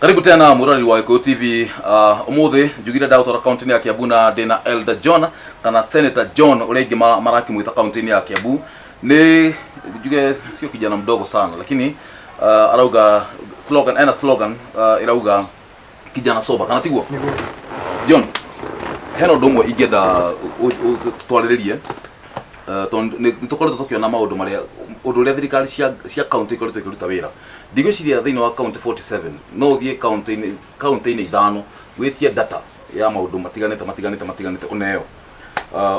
Karibu tena murani wa Eko TV. Umuthi njugire ndautora county ya Kiambu na ndina Elder John kana Senator John uregi maraki mwita county ya Kiambu. Ni njuge sio kijana mdogo sana lakini arauga slogan irauga kijana soba kana tigwo. John heno domwe igeda twaririe nitukoretwo tukiona maundu maria undu uria thirikari cia county ikoretwo ikiruta wira ndigwiciria thiini wa county 47 no uthie county ni ithano witie data ya maundu matiganite uneo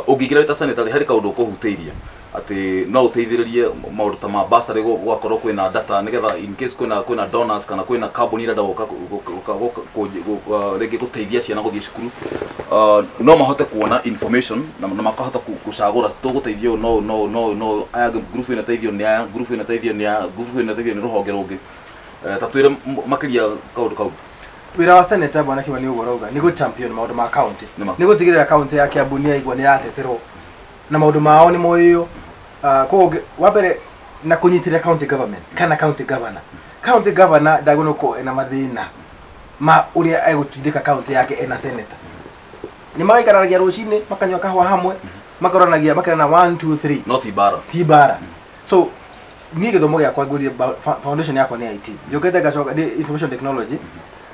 ungigira wita sanitary hari kaundu kuhuteiria ati no uteithiririe maundu ta mabasari gwakorwo kwina data nigetha in case kwina donors kana kwina carbon ira ndagoka rege guteithia ciana guthie cukuru no mahote kuona information na makahota kucagura tuguteithio no aya group ina teithio ni aya group ina teithio ni ruhonge rungi tatwire makiria kaundu kau wira wa senator bwana Kimani ugoroga ni go champion maundu ma county ni gutigirira county ya Kiambu ni igwa ni rateterwo na maundu mao ni moyo ko wabere na kunyitira county government kana county governor dagonoko ena mathina ma uria egutindika county yake ena senator ni maikaragia rucini makanywa kahwa hamwe makoranagia makana 1 2 3 no tibara so ni githomo gya kwa nguri foundation yako ni IT jokete gacoka information technology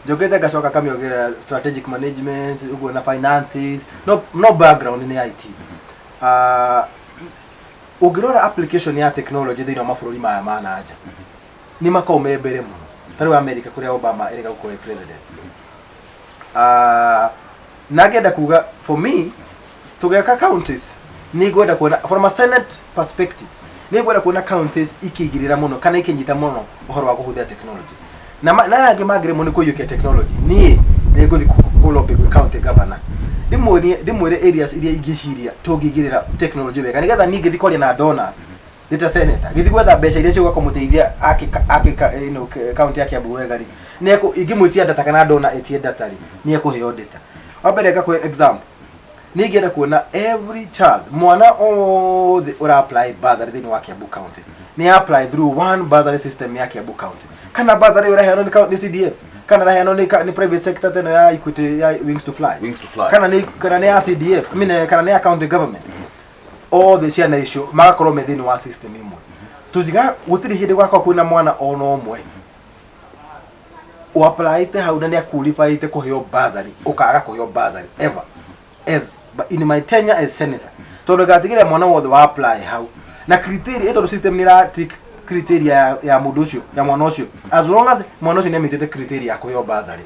jokete gacoka kamiogira strategic management ugo na finances no background ni IT ugirora application ya technology thina mafururi maya manaja ni makome mbere muno tari wa America kuria Obama erega gukora president nagenda kuga for me tugeka counties ni gwenda kuona from a senate perspective ni gwenda kuona counties ikigirira muno kana ikinyita muno uhoro wa kuhuthia technology na yange magire muno kuyukia technology ni guthi kulobe county governor dimwire areas iria ingiciria tungigirira technology wega nigetha ningi thikoria na donors data senator githi gwetha mbeca iria cigwa kumuteithia county ya Kiambu wega ri neko ingimwitia data kana dona etie data ri ni ekuheo data wabeleka kwa example nigera kuona every child mwana o ora apply bursary thini wa Kiambu county ni apply through one bursary system ya Kiambu county kana bursary ora heno ni CDF kana na heno ni private sector teno ya Equity ya Wings to Fly kana ni ya CDF kana ni county government all the share issue makoro methini wa system imwe tujiga gutiri hindi gwakwa kuna mwana ono omwe o apply te hau na ni qualify te kuheo bursary ukaga kuheo bursary ever as in my tenure as senator to gatigire mwana wothe wa apply hau na criteria ito system mira trick criteria ya muducio ya mwana ucio as long as mwana ucio ni amitete criteria kuheo bursary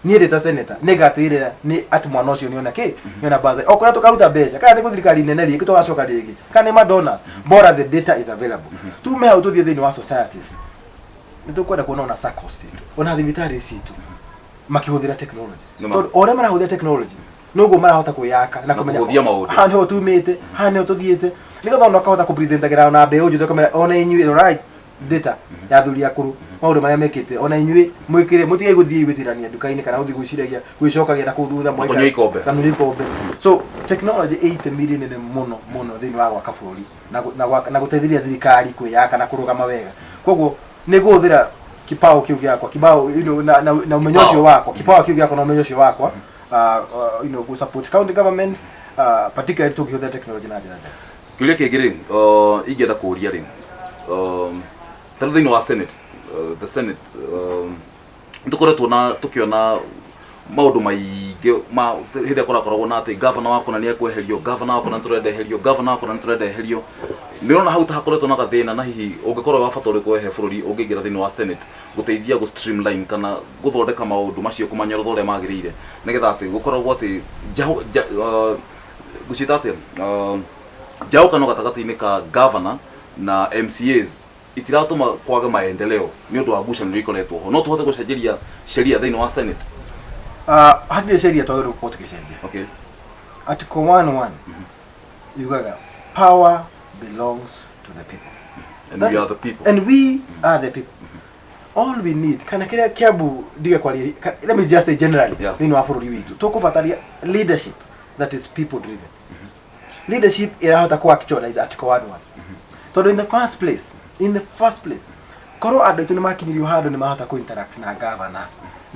ni data senator negatirira ni ati mwana ucio ni ona ke yona bursary okora tukaruta mbeca kana ni kuthirikari nene ri kito wacoka rigi kana ma donors bora the data is available tume hau tuthie thini wa societies nitukwenda kuona ona SACCOS itu ona thibitari citu makihuthira technology to ore marahuthira technology nugo marahota kuyaka na kumenya hanho tumite hanho tuthiete nigetha ona kahota ku presentagira na mbeu njuthe kamera ona inyui right data ya thuri akuru maundu maria mekite ona inyui mwikire mutige guthii gwitirania dukaini kana uthi gwiciragia gwicokagia na kuthutha mweka kana ikombe so technology 8 million ni muno thini wa gwaka bũrũri na guteithiria thirikari kuyaka na kurugama wega koguo ni guthira kipao kiu gyakwa kibao na umenyocio wako kipao kiu gyakwa na umenyocio wakwa go support county government particularly to give the technology na jana kile kigiri igenda kuria ri thini wa senate the senate tukoretwo tukiona maundu maige ma hinde koragwo na ati governor wako na ni ekweherio governor wako na turendeherio nirona hau ta hakoretwo na gathina na hihi ungikorwo wabata uri kwehe bururi ungigira thini wa senate guteithia gu streamline kana guthondeka maundu macio kumanyorotho ure magirire nigetha ati gukoragwo ati gucita ati jao kana gatagati-ini ka governor na MCAs itiratuma kwaga maendeleo ni undu wa ngucanio ikoretwo ho no tuhote gucenjeria sheria thini wa senate hatire sheria twagirwo gũkorwo tũgĩcenjia okay article 11 yugaga power belongs to the people and we are the people all we need kana kile Kiambu diga kwa let me just say generally thini wa bũrũri witũ tukubataria leadership that is people driven leadership irahota ku actualize article 11 tondu in the first place korwo andu itu ni makinirio handu ni mahota ku interact na governor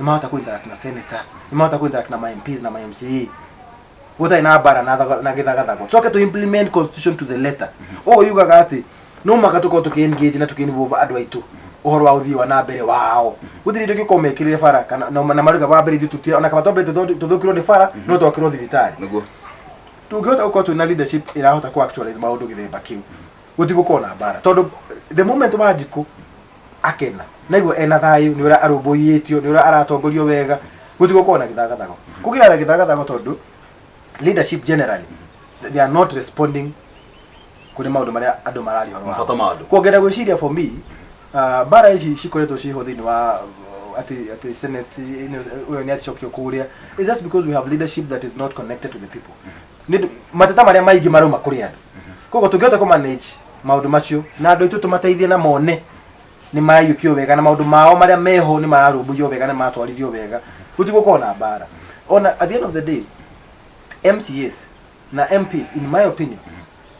ni mahota kuinteract na senator ni mahota kuinteract na MPs na MCA wota ina bara na githagathago so to implement constitution to the letter yugaga ati no magatuko tukiengage na tukinvolve andu aitu uhoro wa uthii wa na mbere wao gutiri ndio gikomekirire bara kana na maruga wa mbere tutia ona kama tombe tuthukirwo ni bara no twakirwo thibitari niguo tungihota uko tu na leadership irahota ku actualize maundu githemba kiu gutiguko na bara tondu the moment magico akena naiguo ena thayu ni ura arumbuiyitio ni ura aratongorio wega gutiguko na githagathago kugira githagathago tondu leadership generally they are not responding kuri maundu maria andu marari horo kuongera gwiciria for me bara ici cikoretwo ciho thini wa ati senate uyo ni aticokio kuria is just because we have leadership that is not connected to the people ni mateta maria maingi maruma kuri andu kogo tungihota ku manage maundu macio na andu itu tumateithie na mone ni mayukio wega na maundu mao maria meho ni mararumbuyo wega na matwarithio wega gutiguko na bara ona at the end of the day MCAs na MPs in my opinion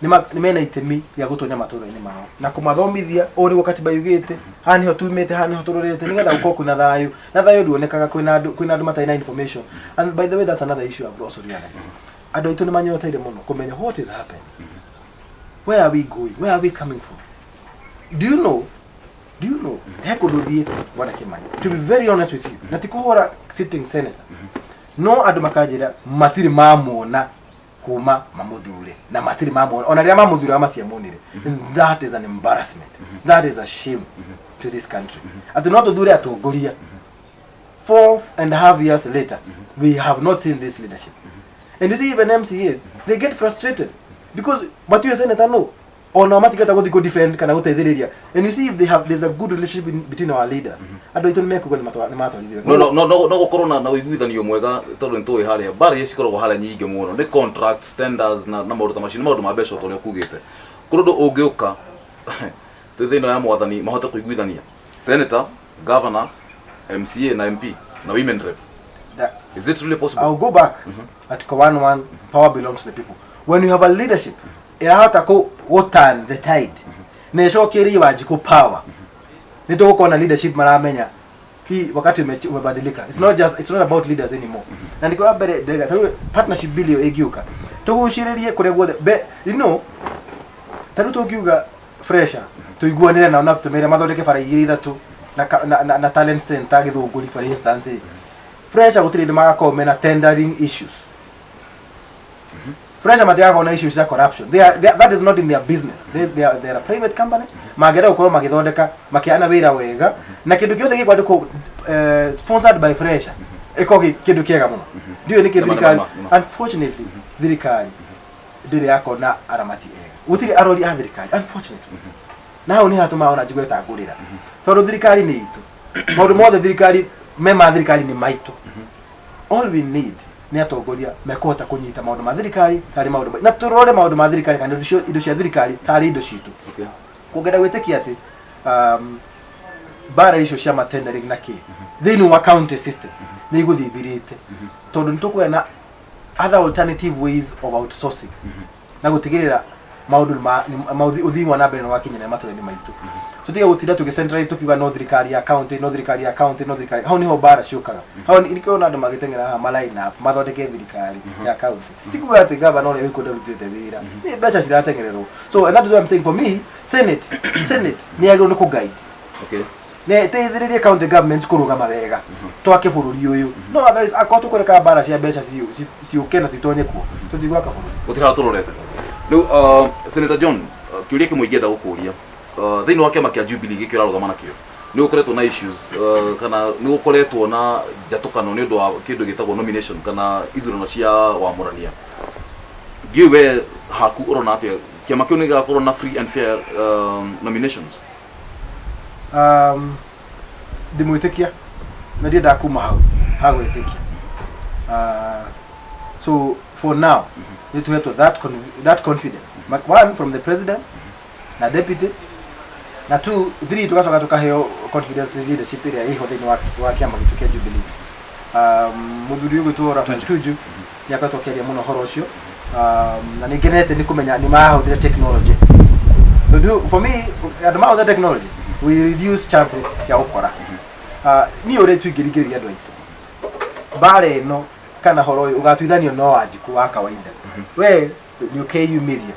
ni mena itemi ya gutonya maturo-ini mao na kumathomithia uri go katiba yugite hani ho tumete hani ho tururete nigetha uko kuna thayu na thayu nduonekaga kwina andu matai information and by the way that's another issue I've also realized andu itu ni manyoteire muno kumenya what is happening where are we going where are we coming from do you know heko nduthiite bwana Kimani to be very honest with you na tikuhora sitting senator no andu makajira matiri mamuona kuma mamudhure na matiri mamona ona ria mamudhure amatia monire that is an embarrassment that is a shame to this country ati no tudhure atongoria 4.5 years later we have not seen this leadership and you see even MCAs they get frustrated because but you senator no ona matikata go defend kana uteithiriria and you see if there's a good relationship between our leaders ando itu nimekugo ni matwarithio no gukorwo na uiguithanio mwega tondu ntui haria bari cikoragwo haria nyingi muno ni contract standards na maundu ta machine maundu ma mbeca utoria kugite kundu ungiuka thithino ya mwathani mahota kuiguithania senator governor MCA na MP na women rep is it really possible? I'll go back Article 1:1 power belongs to the people when you have a leadership irahota ku turn the tide ne shokiri wajiku power nitoko na leadership maramenya hii wakati umebadilika it's not about leaders anymore na ndiko abere dega partnership bill egiuka tugushiririe kure guothe you know taru tugiuga fresher tuiguanire na ona tumere mathondeke bara igiri ithatu na talent center githunguri for instance fresher gutiri magakome na tendering issues Fresha matiaga on issues of corruption. That is not in their business. They are a private company. Magera uko magithondeka makiana wira wega na kindu kiothe gikwa ndiko sponsored by Fresha. Eko kindu kiega muno. Ndio ni thirikari. Unfortunately, thirikari ndiri yako na aramati ega. Gutiri arori a thirikari unfortunately. Nao ni hatuma ona jigweta ngurira. Tondu thirikari ni itu. Maundu mothe thirikari mema thirikari ni maitu. All we need ni atongoria mekota kunyita maundu ma thirikari tari maundu na turore maundu ma thirikari kana indo cia thirikari tari indo citu kugera gwitikia ati bara icio cia matendering na ki thini wa county system ni iguthithirite tondu ntukwena other alternative ways of outsourcing na gutigirira maundu uthii wa nambere wa kinyana matureni maitu tutiga gutira tugicentralize tukiuga no thirikari ya county hau niho bara ciukaga hau nikiona andu magitengera ha line up mathondeke thirikari ya county tikuga ati governor ore wiko ndarutite wira ni mbeca ciratengererwo so and that is what I'm saying for me senate ni agiro ni ku guide ne teithiririe county governments kurugama wega twake bururi uyu no otherwise akotu kureka bara cia mbeca ciukena citonye kuo tutigwa ka bururi gutira turorete riu Senator John kiuria kimwe ingenda gukuria thini wa kiama kia Jubilee gikira ruthamana kio ni ukoretwo na issues kana ni ukoretwo na jatukano ni undu wa kindu gitagwo nomination kana ithurano cia wamurania giwe haku urona atia kiama kio ni gakorwo na free and fair nominations ndimwitikia na ndia ndakuma hau gwitikia so for now need to have that confidence one from the president na deputy na 2 3 tukasoka tukaheo confidence leadership area hiyo thini wa kiama gitu kia Jubilee muthuri ugu tora tuju yakatokeria muno horo ucio na nigenete ni kumenya ni mahauthire technology for me at the technology we reduce chances ya ukora ni ore tuigirigiria andu aitu bare no kana horo ugatuithanio no Wanjiku wa kawaida we ni ukeyumiria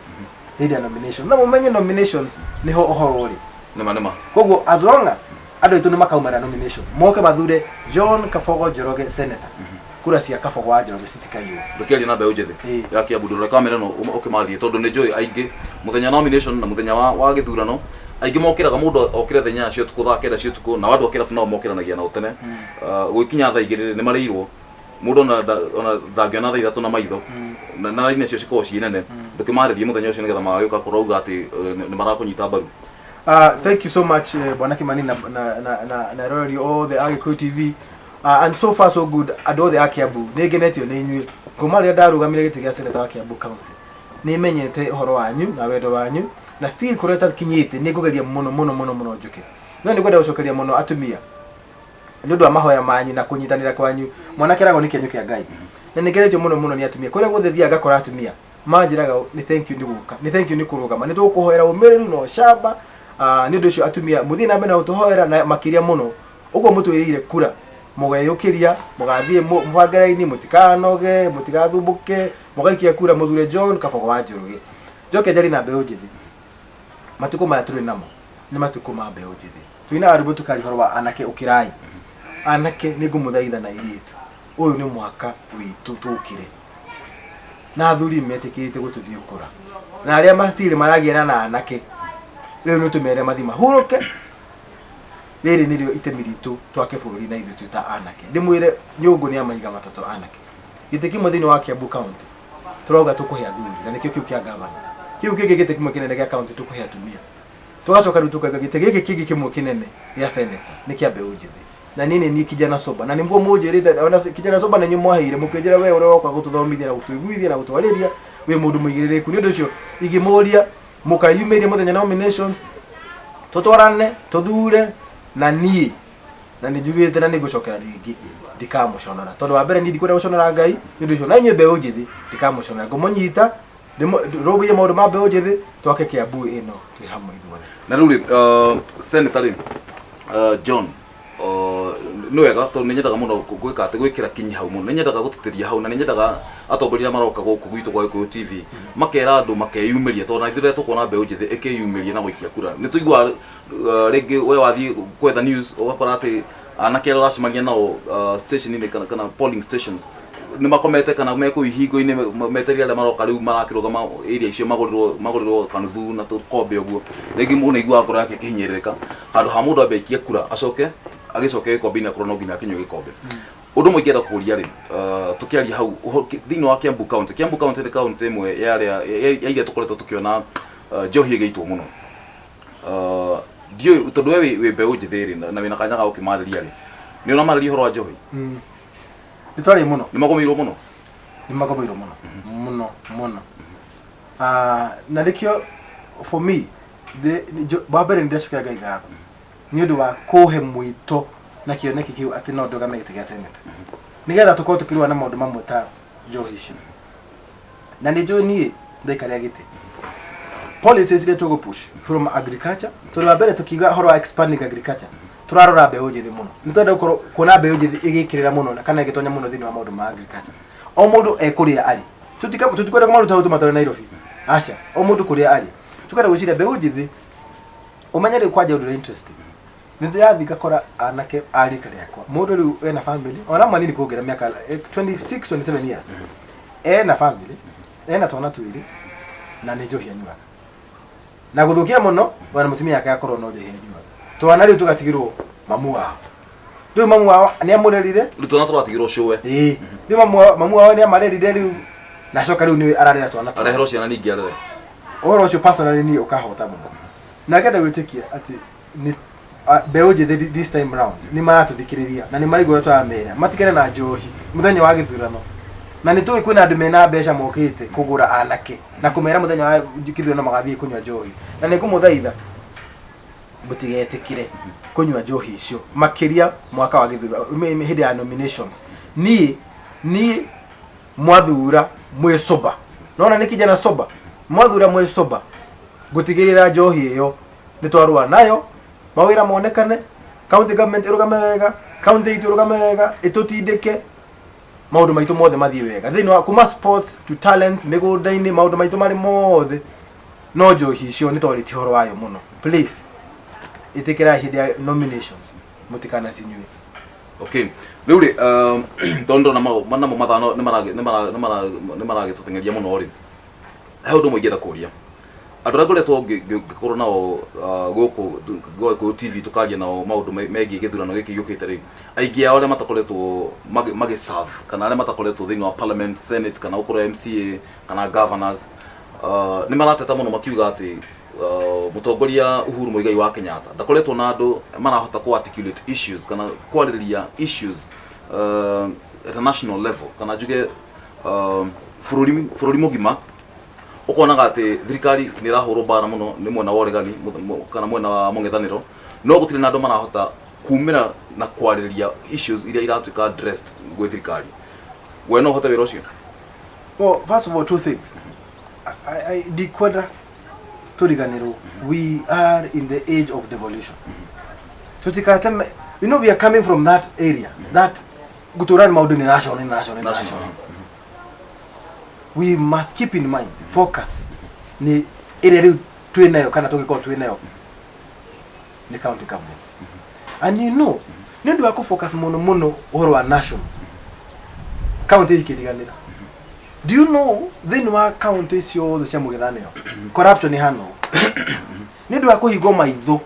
hidi nomination na mumenye nominations niho uhoro uri nema koguo as long as andu itu ni makaumara nomination moke mathure John Kabogo Njoroge senator kura cia Kabogo wa Njoroge citikaiywo ndukiaria na mbeũ njĩthĩ ya Kiambu ndũreka kamera no ũkĩmathie tondũ nĩ njũĩ aingĩ muthenya nomination na muthenya wa gĩthurano aingĩ mokĩraga mũndũ okĩre thenya cio tukũ thaa kenda cio tukũ na andũ akĩra no mokĩranagia nao tene gũkinya thaa igĩrĩ nĩ marĩirwo mũndũ ona ndangĩona thaa ithatũ na maitho na ine cio cikorwo ciĩ nene ndũkĩmarĩrie muthenya ũcio nĩgetha magagĩũka kũrauga atĩ nĩ marakũnyita mbaru. Thank you so much Bwana Kimani na radio all the Agikuyu TV and so far so good and all the Kiambu nĩngenetio nĩ inyuĩ kuma rĩrĩa ndarũgamire gĩtĩ gĩa seneta wa Kiambu county nĩmenyete ũhoro wanyu na wendo wanyu na still kureta kinyite nĩngũgeria mũno njuke no nĩngwenda gũcokeria mũno atumia nĩ ũndũ wa mahoya manyu na kũnyitanĩra kwanyu mwanake rago nĩ kĩenyũ kĩa Ngai na nĩngeretio mũno nĩ atumia kũrĩa guothe thiaga ngakora atumia manjiraga nĩ thank you nĩ gũka nĩ thank you nĩ kũrũgama nĩ tũkũhoera ũmĩrĩru no shamba nĩ ũndũ ũcio atumia mũthii na mbere na ũtũhoera na makĩria mũno ũguo mũtwĩrĩire kura mũgeyũkĩria mũgathiĩ mũbangĩra-inĩ mũtikanoge mũtigathumbuke mũgaikia kura mũthure John Kabogo wa Njoroge njoke njari na mbeũ njĩthĩ matukũ maya tũrĩ namo nĩ matukũ ma mbeũ njĩthĩ twĩna rwĩmbo tukari horo wa anake ũkĩrai anake nĩ ngũmũthaitha na airĩtu ũyũ nĩ mwaka witũ tũkire na athuri metĩkĩrĩte gũtũthiĩ ũkora na arĩa matirĩ maragiana na anake rĩu nĩ tũmere mathima hurũke rĩrĩ nĩrĩo itemi ritũ twake bũrũri na ithuĩ twĩta anake ndĩmwĩre nyũngũ nĩ amaiga matatũ anake gĩtĩ kĩmwe thĩinĩ wa Kiambu county tũrauga tũkũhe athuri na nĩkĩo kĩu kĩa gavana kĩu kĩngĩ gĩtĩ kĩmwe kĩnene gĩa county tũkũhe atumia tũgacoka rĩu tũkauga gĩtĩ gĩkĩ kĩngĩ kĩmwe kĩnene gĩa seneta nĩ kĩa mbeũ njĩthĩ na nini ni kijana soba na nĩmbuo mũnjĩrĩte ona kijana soba nĩ nyuĩ mwaheire mũkĩnjĩra we ũrĩa woka gũtũthomithia na gũtũiguithia na gũtwarĩria we mũndũ mũigĩrĩrĩku nĩ ũndũ ũcio ingĩmũria mũkayumĩrie mũthenya nominations tũtwarane tũthure na niĩ na nĩ njugĩte na nĩngũcokera rĩngĩ ndikamũconora tondũ wa mbere niĩ ndikwenda gũconora Ngai nĩ ũndũ ũcio na inyuĩ mbeũ njĩthĩ ndikamũconora ngũmũnyita rũmbũiye maũndũ ma mbeũ njĩthĩ twake Kiambu ĩno twĩ hamwe ithuothe na rĩu rĩ senator John nĩ wega tondũ nĩnyendaga mũno gwĩka atĩ gwĩkĩra kinyi hau mũno nĩnyendaga gũtĩtĩria hau na nĩnyendaga atongoria maroka gũkũ gwitũ kwa Gĩkũyũ TV makera andũ makeyumĩria tondũ na ithuĩ tũkuona mbeũ njĩthĩ ĩkĩyumĩria na gũikia kura nĩ tũiguaga rĩngĩ we wathiĩ kwetha news ũgakora atĩ anake arĩa ũracemania nao station-inĩ kana polling stations nĩ makomete kana me kũu ihingo-inĩ metereire arĩa maroka rĩu marakĩrũgama area icio magũrĩrwo kanuthu na tũkombe ũguo rĩngĩ mũndũ aiguaga ngoro yake ĩkĩhinyĩrĩrĩka handũ ha mũndũ ambe aikie kura acoke agĩcoke gĩkombe-inĩ akorwo no nginya akinyue gĩkombe ũndũ ũmwe ingĩenda kũria rĩ tũkĩaria hau thĩinĩ wa Kiambu county nĩ county ĩmwe ya iria tũkoretwo tũkĩona njohi ĩgĩitwo mũno ndiũĩ tondũ we wĩ mbeũ njĩthĩ rĩ na wĩna kanya ga gũkĩmarĩria rĩ nĩ ũramarĩria ũhoro wa njohi nĩ twarĩ mũno nĩ magũmĩirwo mũno na nĩkĩo for me wa mbere nĩ ndĩracokera Ngai ngatho nĩ ũndũ wa kũhe mwĩto na kĩoneki kĩu atĩ no ndũgame gĩtĩ gĩa seneta nĩgetha tũkorwo tũkĩrũa na maũndũ mamwe ta njohi icio na nĩ njũĩ niĩ ndaikaria gĩtĩ policies iria tũgũpush from agriculture tondũ wa mbere tũkiuga ũhoro wa expanding agriculture tũrarora mbeũ njĩthĩ mũno nĩ twenda gũkorwo kuona mbeũ njĩthĩ ĩgĩkĩrĩra mũno kana ĩgĩtonya mũno thĩinĩ wa maũndũ ma agriculture o mũndũ ekũrĩa arĩ tũtikwenda maũndũ ta tũmatware Nairobi aca o mũndũ kũrĩa arĩ tũkwenda gwĩciria mbeũ njĩthĩ ũmenyere kwanja ũndũ interesting nĩ ndĩrathiĩ ngakora anake arĩka rĩakwa mũndũ rĩu ena family ona manini kuongerera mĩaka 26 27 years ena family ena twana twĩrĩ na nĩ njohi anyuaga na gũthũkia mũno wana mũtumia yake akorwo no njohi anyuaga twana rĩu tũgatigĩrwo mamu wao rĩu mamu wao nĩ amũrerire rĩu twana tũratigĩrwo cũwe rĩu mamu wao nĩ amarerire rĩu na coka rĩu nĩ ararera twana areherwo ciana ningĩ arere ũhoro ũcio personally niĩ ũkahota mũno na ngenda gwĩtĩkia atĩ nĩ mbeũ njĩthĩ this time round nĩ maratũthikĩrĩria na nĩ maraigua ũrĩa tũramera matigane na njohi mũthenya wa gĩthurano na nĩ tũĩ kwĩna andũ mena mbeca mokĩte kũgũra anake na kũmera mũthenya wa gĩthurano magathiĩ kũnyua njohi na nĩ ngũmũthaitha mũtigetĩkĩre kũnyua njohi icio makĩria mwaka wa gĩthurano hĩndĩ ya nominations niĩ mwathura mwĩ soba nona nĩ kijana soba mwathura mwĩ soba gũtigĩrĩra njohi ĩyo nĩ twarũa nayo mawĩra monekane county government ĩrũgame wega county itũ ĩrũgame wega ĩtũtindĩke maundu maitu mothe mathie wega thini wa kuma sports to talents migunda-ini maundu maitu mari mothe no njohi icio ni twariti horo wayo muno please itikira hindi ya nominations mutikana cinyue. Okay, riu ri tondo na mana mo mathano ni maragitutengeria muno ri he undu mwingi kuria andu aria ngoretwo ngikorwo nao guku TV tukaria nao maundu megie githurano giki giukite ri aingi ao aria matakoretwo serve kana aria matakoretwo thiini wa parliament senate kana ukorwo MCA kana governors ni marateta muno makiuga ati mutongoria Uhuru Muigai wa Kenyatta ndakoretwo na andu marahota ku articulate issues kana kwaririria issues at a national level kana juge bururi mugima ukonaga ati thirikari ni rahurwo bara muno ni mwena wa uregani kana mwena wa mung'ethaniro no gutire na andu marahota kumira na kwaririria issues iria iratuika addressed gwe thirikari we no hote wira ucio. Well, first of all, two things. I dequadra turiganiro. We are in the age of devolution. Tutikateme, you know, we are coming from that area. That guturan maudu ni national. We must keep in mind, focus ni area tuenayo kana tokiko tuenayo ni county government. And you know, ndio wako focus mono uhoro wa national. County ikitiganira. Do you know then wa county cio cia mugithanio corruption ni hano ni ndu akuhigwo maitho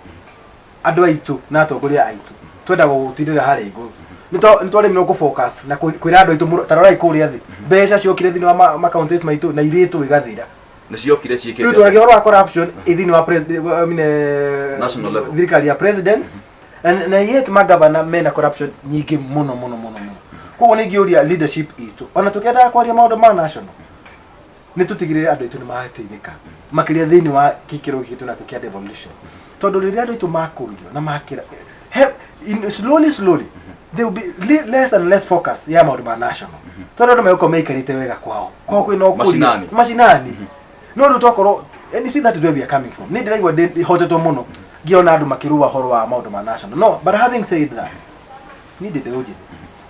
andu aitu na atongoria aitu twenda gutirira hari iguru ni twari mino ku focus na kwira andu aitu tarora ikuria thi mbeca ciokire thini wa ma counties maitu na iritu igathira ni ciokire ciikire ni twari wa corruption ithini wa president national level thirikari ya president and yet magavana mena corruption nyingi muno kwa ni giuria leadership itu ona tukenda kwaria maundu ma national ni tutigirire andu itu ni mahateithika makiria thini wa kikiro gitu na kia devolution tondu riria andu itu makurio na makira slowly they will be less and less focus ya maundu ma national tondu andu mayuko meikarite wega kwao kwina okuria mashinani no ndu twakoro and you see that where we are coming from ni ndiraigwa hoteto muno giona andu makiruwa horo wa maundu ma national no but having said that ni ndide uje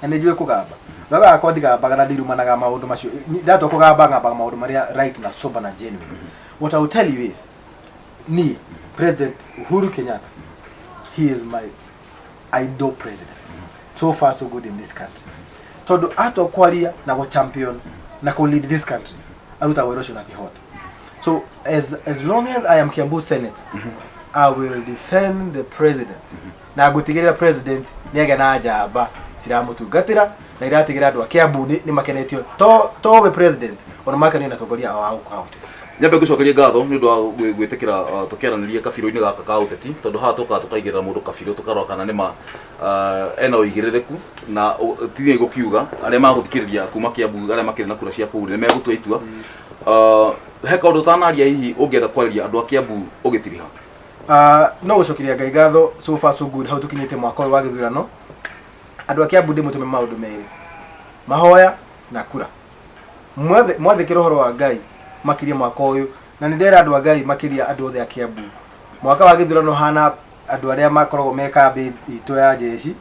anejwe kugamba baba akondiga bagana dirumanaga maundu macio ndato kugamba ngamba maundu maria right na sober na genuine. What I will tell you is ni President Uhuru Kenyatta, he is my idol president. So far so good in this country. Todo ato kwalia na go champion na go lead this country aruta werosho na kihota. So as long as I am Kiambu Senator, I will defend the president. Na gutigirira president niaga na ajaba siramutungatira na iratigira andu Kiambu ni makenetio to we president ona makane na tongoria au county. Nyambe gucokeria ngatho ni ndu gwitikira tukiaraniria kabiro-ini gaka ka uteti tondu ha tukaigirira mundu kabiro tukarora kana nima ena uigirireku na tithie gukiuga aria maguthikiriria kuma Kiambu aria makiri na kura cia kuri ni megutua itua he kaundu tanaria hihi ungienda kwariria andu a Kiambu ugitiriha no gucokeria ngai ngatho so far so good hau tukinyite mwaka wa githurano andu a Kiambu ndi mutume maundu meri mahoya na kura mwathikira horo wa ngai makiria mwaka uyu na ni ndera andu a ngai makiria andu othe a Kiambu mwaka wa githurano hana andu aria makoragwo meka itu ya jeshi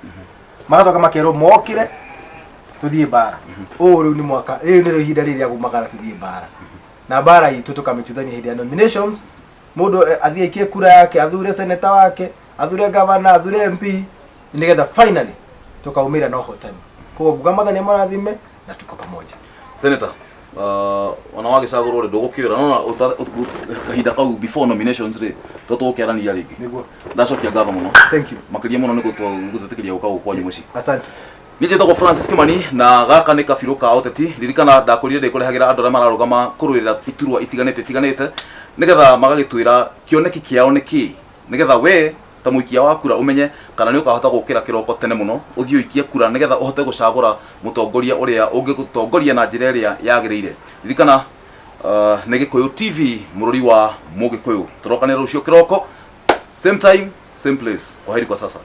magacoka makero mokire tuthie bara riu ni mwaka ni ihinda riria gumagara tuthie bara na bara itu tukamituthania hindi ya nominations mundu athie ikie kura yake athure senator wake athure governor athure MP nigetha finally tukaumira no hotani kwa buga mathani marathime na tuko pamoja. Senator ona wagicagurwo ri ndugukiura nona kahinda kau before nominations ri tutukiarania ringi niguo ndacokia ngatho muno. Thank you makiria muno nigututikiria ukau kwanyu muci. Asante. Nijitagwo Francis Kimani na gaka ni kabiro ka uteti ririkana ndakurire ndikurehagira andu aria mararugama kurwirira iturwa itiganite nigetha magagitwira kioneki kiao niki nigetha we ta muikia wa kura umenye kana ni ukahota gukira kiroko tene muno uthio ikie kura nigetha uhote gucagura mutongoria uria ungigotongoria na njira iria yagirire. Ririkana ni Gikuyu TV mururi wa Mugikuyu turokanira rucio kiroko same time same place. Kwaheri kwa sasa.